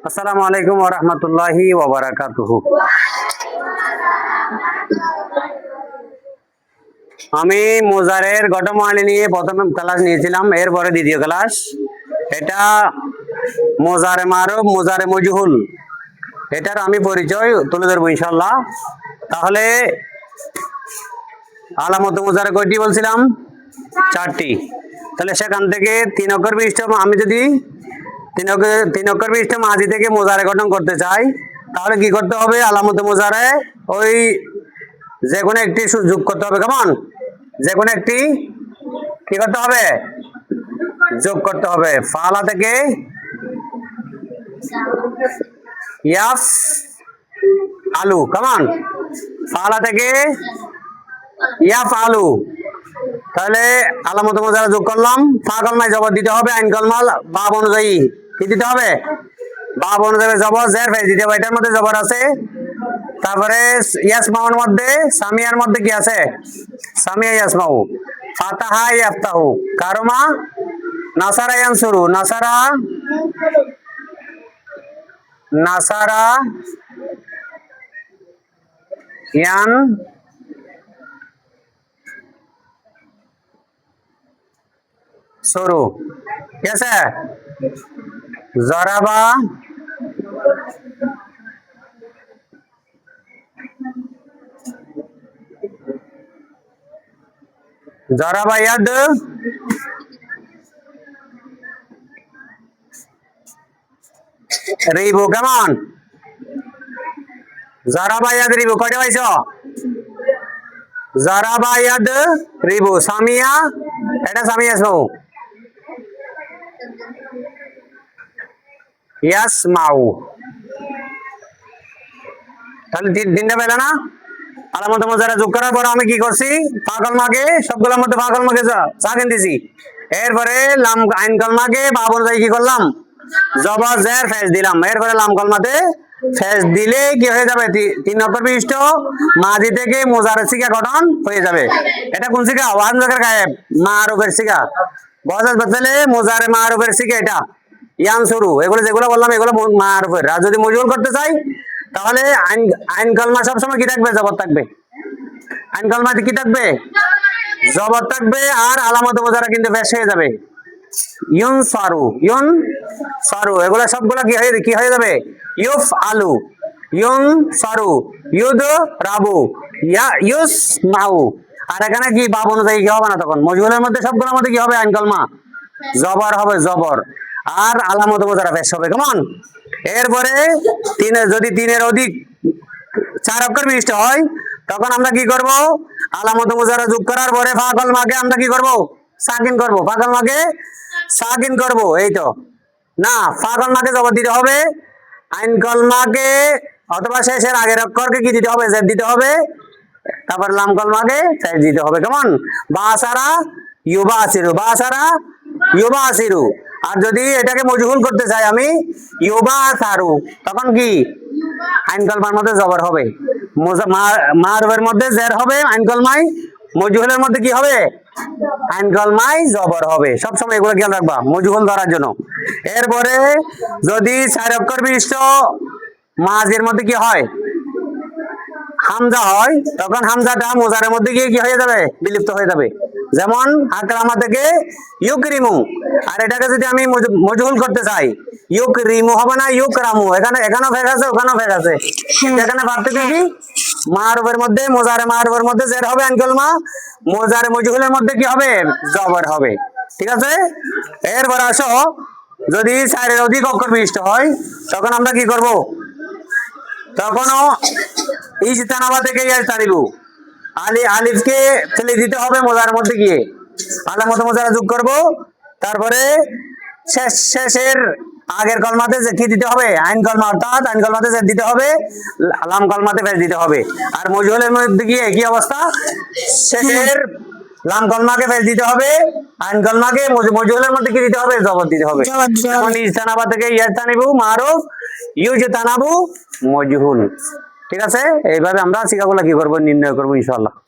আসসালামু আলাইকুম ওয়া রাহমাতুল্লাহি ওয়া বারাকাতুহু। আমি মোজারের গঠনপ্রণালী নিয়ে প্রথম ক্লাস নিয়েছিলাম, এরপরে দ্বিতীয় ক্লাস। এটা মোজারে মারুফ, মোজারে মজহুল, এটার আমি পরিচয় তুলে ধরবো ইনশাআল্লাহ। তাহলে আলামত মোজারে কয়টি বলছিলাম? 4টি। তাহলে সেখান থেকে 3 অক্ষর বিশিষ্ট আমি যদি 3 অক্ষর বিশিষ্ট মাঝি থেকে মোজারে গঠন করতে চাই, তাহলে কি করতে হবে? আলামত মোজারে ওই যে কোনো একটি যোগ করতে হবে। কেমন? যে কোনো একটি কি করতে হবে? যোগ করতে হবে। ফালা থেকে ইয়াফ আলু। কেমন? ফালা থেকে ইয়াফ আলু। তাহলে আলামত মোজারা যোগ করলাম। ফা কলমায় জবর দিতে হবে, আইন কলমাল বাব অনুযায়ী কি দিতে হবে? বাব অনুযায়ী জবর জের ফেজ দিতে হবে। এটার মধ্যে জবর আছে। তারপরে ইয়াসমাউর মধ্যে সামিয়ার মধ্যে কি আছে? সামিয়া ইয়াসমাউ। ফাতাহা ইয়াফতাহু। কারমা নাসারা ইয়ানসুরু। নাসারা নাসারা ইয়ান সরু। ঠিক আছে? জরাবা জরাবা ইয়াদ রিবু। কেমন? জরাবা ইয়াদ রিবু। কয়টা পাইছ? জরাবা ইয়াদ রিবু। সামিয়া, এটা সামিয়া ইয়াসমাউ। ইয়াসমাউ। তাহলে তিনটা পেলে না? আলামত মোজারা যোগ করার পর আমি কি করছি? ফা কলমাকে সবগুলোর মধ্যে ফা কলমাকে সাকিন দিছি। এরপরে লাম আইন কলমাকে বাব অনুযায়ী কি করলাম? জবর জের ফেজ দিলাম। এরপরে লাম কলমাতে ফেজ দিলে কি হয়ে যাবে? 3 অক্ষর বিশিষ্ট মাঝি থেকে মোজারের সিগা গঠন হয়ে যাবে। এটা কোন সিগা? ওয়ান জায়গার গায়েব মারুফের সিগা। বজাজ বদলে মোজারে মারুফের সিগা এটা ইয়ানসুরু। এগুলো যেগুলো বললাম এগুলো মারুফের। আর যদি মজুল করতে চাই তাহলে আইন কলমা সবসময় কি থাকবে? জবর থাকবে। আইন কলমাতে কি থাকবে? জবর থাকবে। আর আলামত মোজারা কিন্তু ফেস হয়ে যাবে। ইউন সারু, ইউন সারু, এগুলো সবগুলো কি হয়ে যাবে? ইউফ আলু, ইউন সারু, ইউদ রাবু, ইউস মাউ। আর এখানে কি বাব অনুযায়ী কি হবে না? তখন মজহুলের মধ্যে সবগুলোর মধ্যে কি হবে? আইন কলমা জবর হবে, জবর। আর আলামত মোজারা ফেস হবে। কেমন? এরপরে যদি 3-এর অধিক 4 অক্ষর বিশিষ্ট হয় তখন আমরা কি করব? আলামত মোজারা যোগ করার পরে ফা কলমাকে আমরা কি করব? সাকিন করব। ফা কলমাকে সাকিন করব। এই তো না, ফা কলমাকে জবর দিতে হবে। আইন কলমাকে অথবা শেষের আগের অক্ষরকে কি দিতে হবে? জের দিতে হবে। তারপর লাম কলমাকে ফেজ দিতে হবে। কেমন? বাসারা ইউবা আসিরু, বাসারা ইউবা আসিরু। আর যদি এটাকে মজহুল করতে চাই আমি ইউবা সারু, তখন কি? আইন কলমার মধ্যে জবর হবে, মারুফের মধ্যে জের হবে আইন কলমায়, মজহুলের মধ্যে কি হবে? আইন কলমায় জবর হবে। সবসময় এগুলো খেয়াল রাখবা মজহুল ধরার জন্য। এরপরে যদি 4 অক্ষর বিশিষ্ট মাঝের মধ্যে কি হয়? হামজা হয়, তখন হামজাটা মোজারের মধ্যে গিয়ে কি হয়ে যাবে? বিলুপ্ত হয়ে যাবে। যেমন আকরামা থেকে ইউকরিমু। আর এটাকে যদি আমি মজহুল করতে চাই ইউকরিমু হবে না, ইউকরামু। এখানেও ফেক আছে, ওখানেও ফেক আছে। এখানে পার্থক্য কি? মারুফের মধ্যে মোজারে মারুফের মধ্যে জের হবে আইন কলমা, মোজারে মজহুলের মধ্যে কি হবে? জবর হবে। ঠিক আছে? এরপর আসো যদি 4-এর অধিক অক্ষর বিশিষ্ট হয় তখন আমরা কি করব? তখনও ইজতানাবা থেকে ইয়াজতানিবু, আলিফকে ফেলে দিতে হবে মোজার মধ্যে গিয়ে। আলামত মোজারা যোগ করব। তারপরে শেষের আগের কলমাতে কি দিতে হবে? আইন কলমা, অর্থাৎ আইন কলমাতে জের দিতে হবে, লাম কলমাতে ফেজ দিতে হবে। আর মজহুলের মধ্যে গিয়ে কি অবস্থা? শেষের লাম কলমাকে ফেজ দিতে হবে, আইন কলমাকে মজহুলের মধ্যে কি দিতে হবে? জবর দিতে হবে। এখন ইজতানাবা থেকে ইয়াজতানিবু মারুফ, ইউজতানাবু মজহুল। ঠিক আছে? এইভাবে আমরা সিগাগুলো কি করব? নির্ণয় করব ইনশাআল্লাহ।